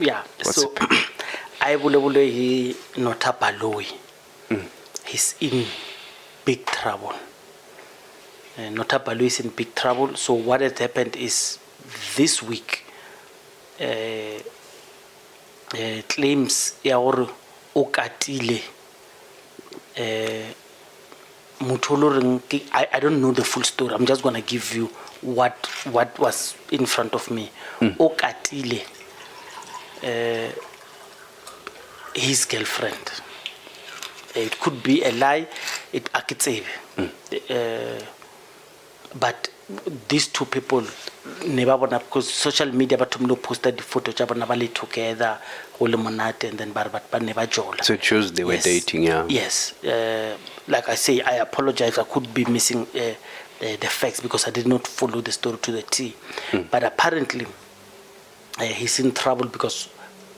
Yeah. So I will he Nota Baloyi. He's in big trouble. Nota Baloyi is in big trouble. So what has happened is this week claims ya gore o katile I don't know the full story. I'm just going to give you what was in front of me. O katile his girlfriend. It could be a lie, but these two people never wanna, because social media but posted the photo together, and then but never jola. So it shows they were dating, yeah. Yes. Like I say, I apologize. I could be missing the facts because I did not follow the story to the T. But apparently, he's in trouble because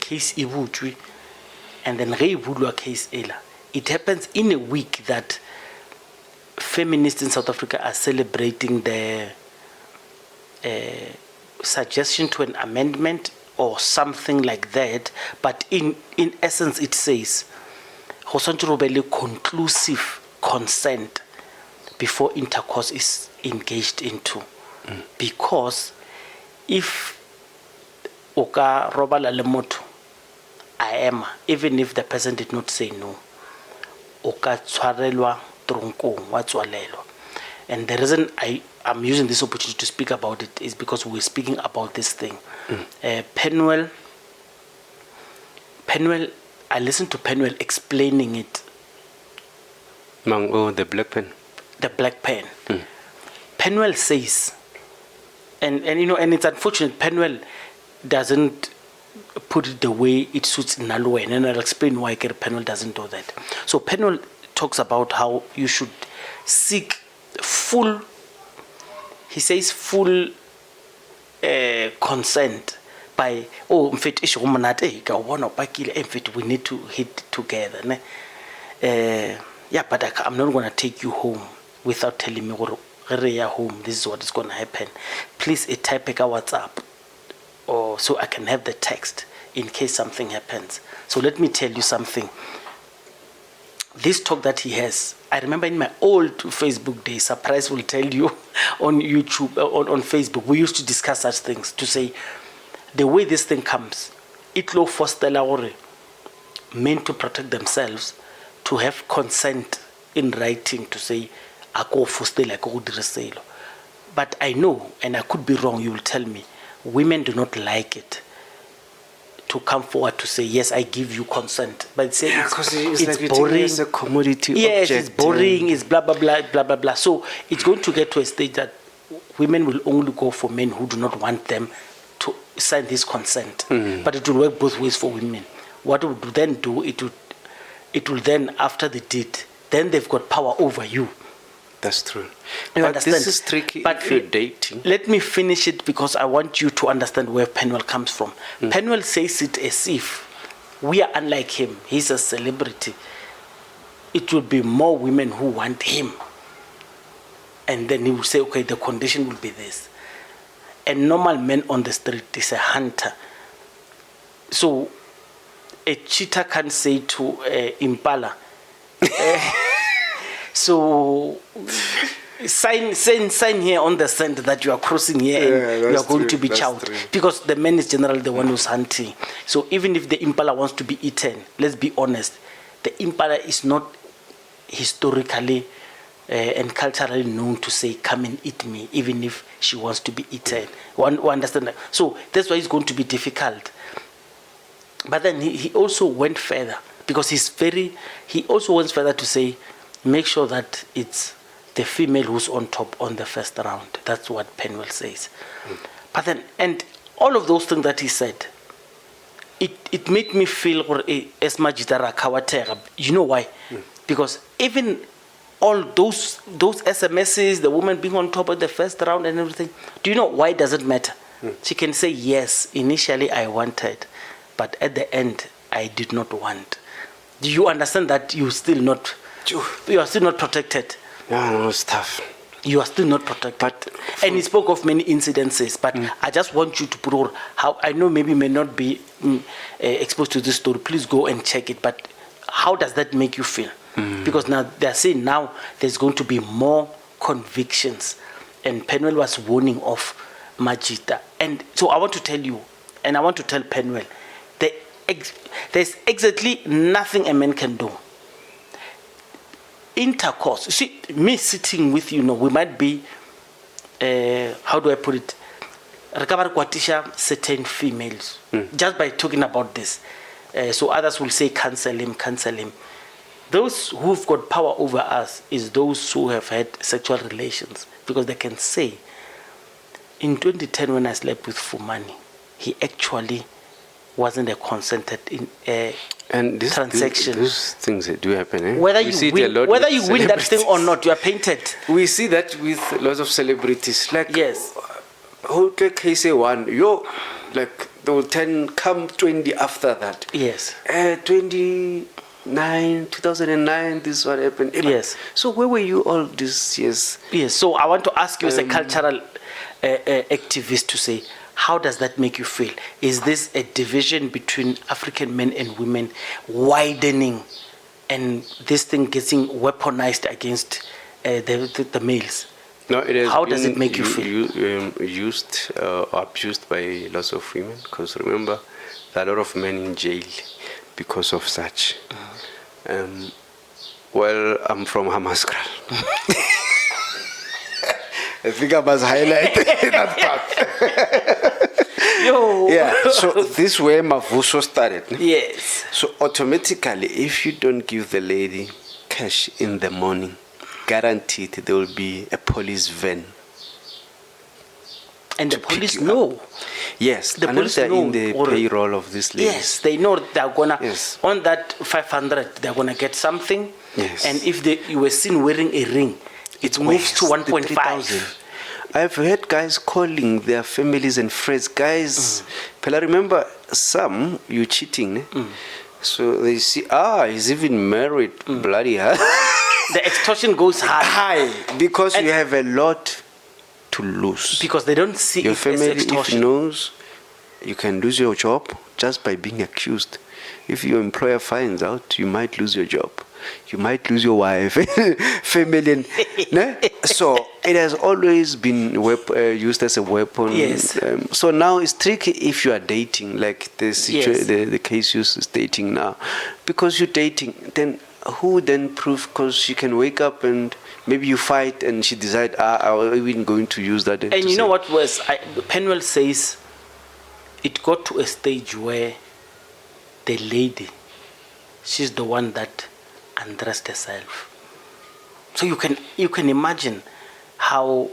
case Ibutwi and then Rei Budwa case Ela. It happens in a week that feminists in South Africa are celebrating the suggestion to an amendment or something like that. But in essence, it says conclusive consent before intercourse is engaged into. Because if Oka Robala Lemoto, I am, even if the person did not say no, Oka Twarelwa Tronko, Watswalelo. And the reason I'm using this opportunity to speak about it is because we're speaking about this thing. Penwell, I listened to Penwell explaining it. The black pen. The black pen. Penwell says, and it's unfortunate, Penwell doesn't put it the way it suits Nalo, and I'll explain why Penwell doesn't do that. So Penwell talks about how you should seek full consent by in fact we need to hit together. But I'm not going to take you home without telling me home, this is what is going to happen. Please type a WhatsApp or so I can have the text in case something happens. So let me tell you something. This talk that he has, I remember in my old Facebook days, Surprise will tell you on YouTube, on Facebook, we used to discuss such things, to say the way this thing comes, it will foster men to protect themselves, to have consent in writing, to say, but I know, and I could be wrong, you will tell me, women do not like it to come forward to say, yes, I give you consent. But say it's like boring. It's a commodity yes, object. It's boring, it's blah, blah, blah, blah, blah, blah. So it's going to get to a stage that women will only go for men who do not want them to sign this consent. But it will work both ways for women. What it would then do, it will then, after they did, then they've got power over you. That's true. You but understand? This is tricky but if you're dating. Let me finish it because I want you to understand where Penwell comes from. Penwell says it as if we are unlike him. He's a celebrity. It will be more women who want him. And then he will say, okay, the condition will be this. A normal man on the street is a hunter. So a cheetah can say to Impala, so sign here on the sand that you are crossing here and you are going to be chowed. Because the man is generally the one who's hunting. So even if the impala wants to be eaten, let's be honest, the impala is not historically and culturally known to say, come and eat me, even if she wants to be eaten. One understand that? So that's why it's going to be difficult. But then he also went further because he also went further to say, make sure that it's the female who's on top on the first round. That's what Penwell says. But then, and all of those things that he said, it made me feel as much that you know why? Because even all those SMSs, the woman being on top of the first round and everything, do you know why does it matter? She can say, yes, initially I wanted, but at the end I did not want. Do you understand that you are still not protected? Yeah, no, it's tough. You are still not protected. But and he spoke of many incidences, but I just want you to put on how, I know maybe you may not be exposed to this story. Please go and check it. But how does that make you feel? Because now they're saying now there's going to be more convictions. And Penwell was warning of Majita. And so I want to tell you, and I want to tell Penwell, there's exactly nothing a man can do. Intercourse. You see, me sitting with you, we might be, how do I put it? Certain females, just by talking about this. So others will say, cancel him, cancel him. Those who've got power over us is those who have had sexual relations, because they can say, in 2010 when I slept with Fumani, he actually wasn't a consented transaction. These things do happen. Eh? Whether you win that thing or not, you are painted. We see that with lots of celebrities. Like, yes. Who take case one? Like, they will 10 come 20 after that. Yes. 2009, this is what happened. Yes. So where were you all these years? Yes. So I want to ask you as a cultural activist to say, how does that make you feel? Is this a division between African men and women widening, and this thing getting weaponized against the males? No, it has how does it make you feel? Used or abused by lots of women, because remember, there are a lot of men in jail because of such. Well, I'm from Hammaskral. I think I must highlight that part. Yo. Yeah, so this way Mavuso started. Yes. So automatically, if you don't give the lady cash in the morning, guaranteed there will be a police van. And the police know. Yes, the police they're know in the payroll of this lady. Yes, they know they're gonna, yes, on that 500, they're gonna get something. Yes. And if you were seen wearing a ring, it moves to 1.5. I've heard guys calling their families and friends. Guys, I remember some, you cheating. So they see, he's even married. Bloody hell. The extortion goes high. Because you have a lot to lose. Because they don't see your it family, as extortion. if knows, you can lose your job just by being accused. If your employer finds out, you might lose your job. You might lose your wife, family. No? So it has always been used as a weapon. Yes. So now it's tricky if you are dating, like the case you is dating now. Because you're dating, then who then prove? Because she can wake up and maybe you fight and she decide, I'm even going to use that. And you know what was, Penwell says, it got to a stage where the lady, she's the one that undressed herself. So you can imagine how,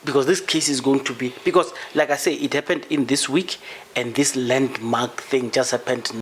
because this case is going to be, because like I say, it happened in this week, and this landmark thing just happened